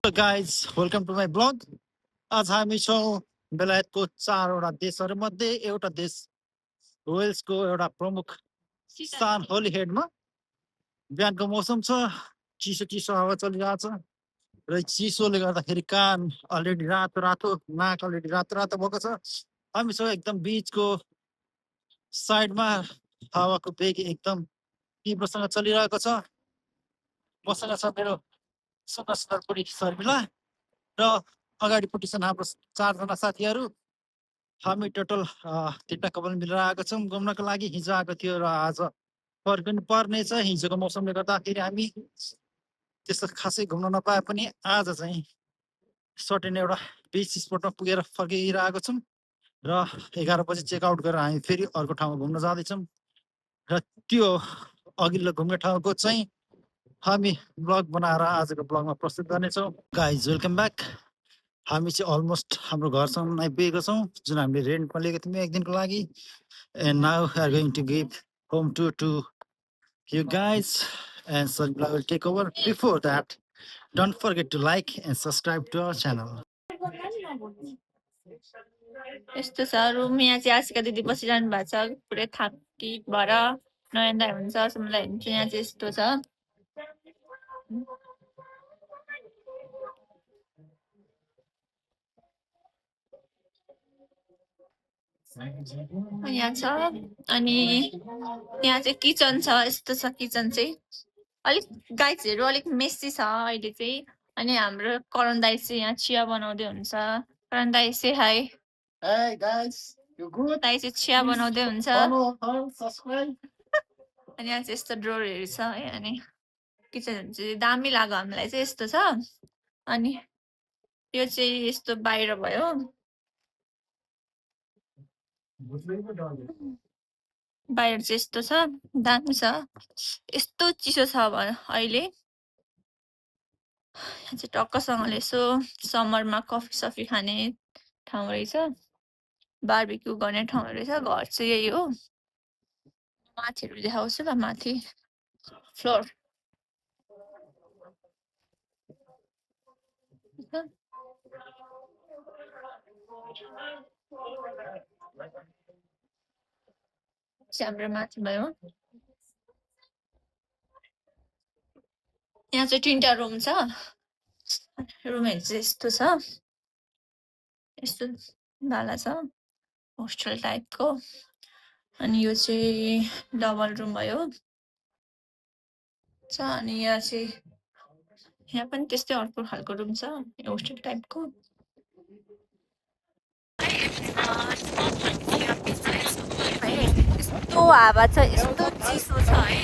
Hello guys welcome to my blog. आज हामी छौँ बेलायतको 4वटा देशहरूमध्ये एउटा देश वेल्सको एउटा प्रमुख स्थान होली हेडमा। बिहानको मौसम छ, चिसो चिसो हावा चलिरहेछ र चिसोले गर्दाखेरि कान अलरेडी रातो रातो, नाक अलरेडी रातो रातो भएको छ। हामी छौँ एकदम बिचको साइडमा, हावाको वेग एकदम तीव्रसँग चलिरहेको छ। मसँग छ मेरो सुन्दर सुन्दर बुढी शर्मिला र अगाडिपट्टि छन् हाम्रो 4जना साथीहरू। हामी टोटल 3टा कपाल मिलेर आएको छौँ घुम्नको लागि। हिजो आएको थियो र आज फर्किनु पर्नेछ। हिजोको मौसमले गर्दाखेरि हामी त्यस्तो खासै घुम्न नपाए पनि आज चाहिँ सर्टेन एउटा बिच स्पटमा पुगेर फर्किरहेको छौँ र 11 बजी चेकआउट गरेर हामी फेरि अर्को ठाउँमा घुम्न जाँदैछौँ र त्यो अघिल्लो घुम्ने ठाउँको चाहिँ हामी ब्लग बनाएर आजको ब्लगमा प्रस्तुत गर्नेछौँ। Guys welcome back. हामी चाहिँ अलमोस्ट हाम्रो घरसम्म आइपुगेको छौँ, जुन हामीले रेन्टमा लिएको थियौँ एक दिनको लागि। And now we are going to give home tour to you guys and Sarmila will take over. Before that, don't forget to like and subscribe to our channel. यस्तो छ रुम। यहाँ चाहिँ आशिका दिदी बसिरहनु भएको छ, पुरै थाकी भएर। नयन दाइ हुन्छ, सुमलाई हुन्छ। यहाँ चाहिँ यस्तो छ। यहाँ छ अनि यहाँ चाहिँ किचन छ। यस्तो छ किचन चाहिँ। अलिक गाइजहरू अलिक मेसी छ अहिले चाहिँ। अनि हाम्रो करण दाइ चाहिँ यहाँ चिया बनाउँदै हुन्छ। करण दाइ से high. Hey guys, you good? दाइ चाहिँ चिया बनाउँदै हुन्छ। Follow, subscribe. अनि यहाँ चाहिँ यस्तो ड्रोरहरू छ है। अनि किचनहरू चाहिँ दामी लाग्यो हामीलाई चाहिँ। यस्तो छ। अनि यो चाहिँ यस्तो बाहिर भयो। बाहिर चाहिँ यस्तो छ, दामी छ। यस्तो चिसो छ अहिले। यहाँ चाहिँ टक्कसँगले यसो समरमा कफी सफी खाने ठाउँ रहेछ, बार्बिक्यू गर्ने ठाउँ रहेछ। घर चाहिँ यही हो। माथिहरू देखाउँछु ल, माथि फ्लोर। हाम्रो माथि भयो। यहाँ चाहिँ 3टा रुम छ। रुमहरू चाहिँ यस्तो छ, यस्तो डाला छ होस्टेल टाइपको। अनि यो चाहिँ डबल रुम भयो। अनि यहाँ चाहिँ यहाँ पनि त्यस्तै अर्को खालको रुम छ, होस्टेल टाइपको। यस्तो हावा छ, यस्तो चिसो छ है।